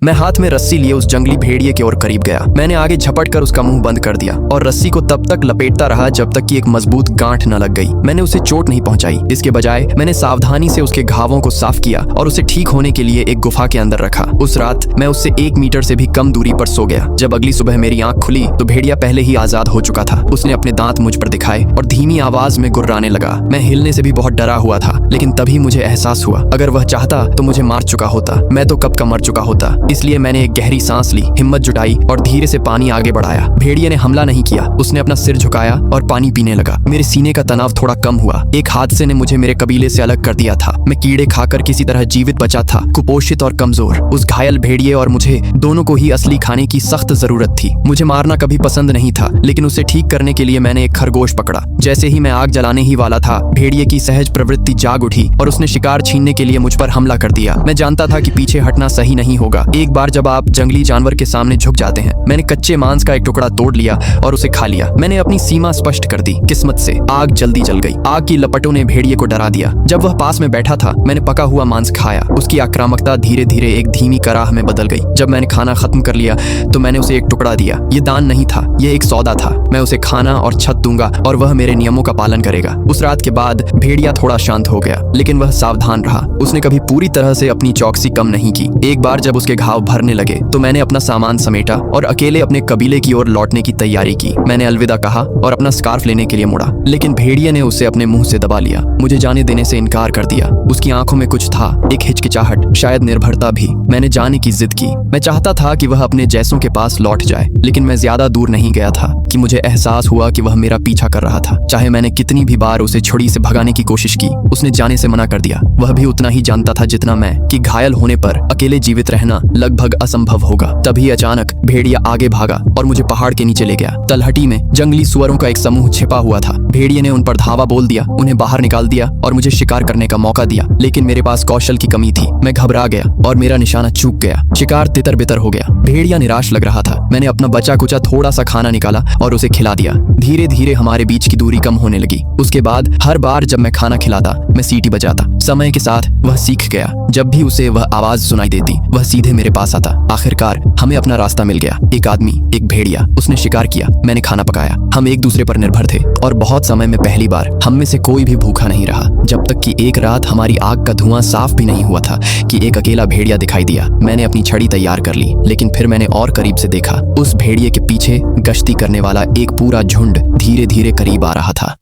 मैं हाथ में रस्सी लिए उस जंगली भेड़िए की ओर करीब गया। मैंने आगे झपट कर उसका मुंह बंद कर दिया और रस्सी को तब तक लपेटता रहा जब तक कि एक मजबूत गांठ न लग गई। मैंने उसे चोट नहीं पहुंचाई, इसके बजाय मैंने सावधानी से उसके घावों को साफ किया और उसे ठीक होने के लिए एक गुफा के अंदर रखा। उस रात मैं उससे 1 मीटर से भी कम दूरी पर सो गया। जब अगली सुबह मेरी आंख खुली तो भेड़िया पहले ही आजाद हो चुका था। उसने अपने दांत मुझ पर दिखाए और धीमी आवाज में गुर्राने लगा। मैं हिलने से भी बहुत डरा हुआ था, लेकिन तभी मुझे एहसास हुआ अगर वह चाहता तो मुझे मार चुका होता। मैं तो कब का मर चुका होता। इसलिए मैंने एक गहरी सांस ली, हिम्मत जुटाई और धीरे से पानी आगे बढ़ाया। भेड़िए ने हमला नहीं किया, उसने अपना सिर झुकाया और पानी पीने लगा। मेरे सीने का तनाव थोड़ा कम हुआ। एक हादसे ने मुझे मेरे कबीले से अलग कर दिया था। मैं कीड़े खाकर किसी तरह जीवित बचा था, कुपोषित और कमजोर। उस घायल भेड़िए और मुझे दोनों को ही असली खाने की सख्त जरूरत थी। मुझे मारना कभी पसंद नहीं था, लेकिन उसे ठीक करने के लिए मैंने एक खरगोश पकड़ा। जैसे ही मैं आग जलाने ही वाला था, भेड़िए की सहज प्रवृत्ति जाग उठी और उसने शिकार छीनने के लिए मुझ पर हमला कर दिया। मैं जानता था कि पीछे हटना सही नहीं होगा। एक बार जब आप जंगली जानवर के सामने झुक जाते हैं, मैंने कच्चे मांस का एक टुकड़ा तोड़ लिया और उसे खा लिया। मैंने अपनी सीमा स्पष्ट कर दी। किस्मत से आग जल्दी जल गई। आग की लपटों ने भेड़िए को डरा दिया। जब वह पास में बैठा था, मैंने पका हुआ मांस खाया। उसकी आक्रामकता धीरे धीरे एक धीमी कराह में बदल गई। जब मैंने खाना खत्म कर लिया तो मैंने उसे एक टुकड़ा दिया। ये दान नहीं था, ये एक सौदा था। मैं उसे खाना और छत दूंगा और वह मेरे नियमों का पालन करेगा। उस रात के बाद भेड़िया थोड़ा शांत हो गया, लेकिन वह सावधान रहा। उसने कभी पूरी तरह से अपनी चौकसी कम नहीं की। एक बार जब उसके घाव भरने लगे तो मैंने अपना सामान समेटा और अकेले अपने कबीले की ओर लौटने की तैयारी की। मैंने अलविदा कहा और अपना स्कार्फ लेने के लिए मुड़ा, लेकिन भेड़िए ने उसे अपने मुंह से दबा लिया। मुझे जाने देने से इनकार कर दिया। उसकी आंखों में कुछ था, एक हिचकिचाहट, शायद निर्भरता भी। मैंने जाने की जिद की। मैं चाहता था कि वह अपने जैसों के पास लौट जाए, लेकिन मैं ज्यादा दूर नहीं गया था कि मुझे एहसास हुआ कि वह मेरा पीछा कर रहा था। चाहे मैंने कितनी भी बार उसे छुरी से भगाने की कोशिश की, उसने जाने से मना कर दिया। वह भी उतना ही जानता था जितना मैं कि घायल होने पर अकेले जीवित रहना लगभग असंभव होगा। तभी अचानक भेड़िया आगे भागा और मुझे पहाड़ के नीचे ले गया। तलहटी में जंगली सुअरों का एक समूह छिपा हुआ था। भेड़िए ने उन पर धावा बोल दिया, उन्हें बाहर निकाल दिया और मुझे शिकार करने का मौका दिया, लेकिन मेरे पास कौशल की कमी थी। मैं घबरा गया और मेरा निशाना चूक गया। शिकार तितर बितर हो गया। भेड़िया निराश लग रहा था। मैंने अपना बचा कुचा थोड़ा सा खाना निकाला और उसे खिला दिया। धीरे धीरे हमारे बीच की दूरी कम होने लगी। उसके बाद हर बार जब मैं खाना खिलाता, मैं सीटी बजाता। समय के साथ वह सीख गया। जब भी उसे वह आवाज सुनाई देती, वह सीधे मेरे पास आता। आखिरकार हमें अपना रास्ता मिल गया। एक आदमी, एक भेड़िया। उसने शिकार किया, मैंने खाना पकाया। हम एक दूसरे पर निर्भर थे और बहुत समय में पहली बार हम में से कोई भी भूखा नहीं रहा। जब तक कि एक रात हमारी आग का धुआं साफ भी नहीं हुआ था कि एक अकेला भेड़िया दिखाई दिया। मैंने अपनी छड़ी तैयार कर ली, लेकिन फिर मैंने और करीब से देखा। उस भेड़िए के पीछे गश्ती करने वाला एक पूरा झुंड धीरे धीरे करीब आ रहा था।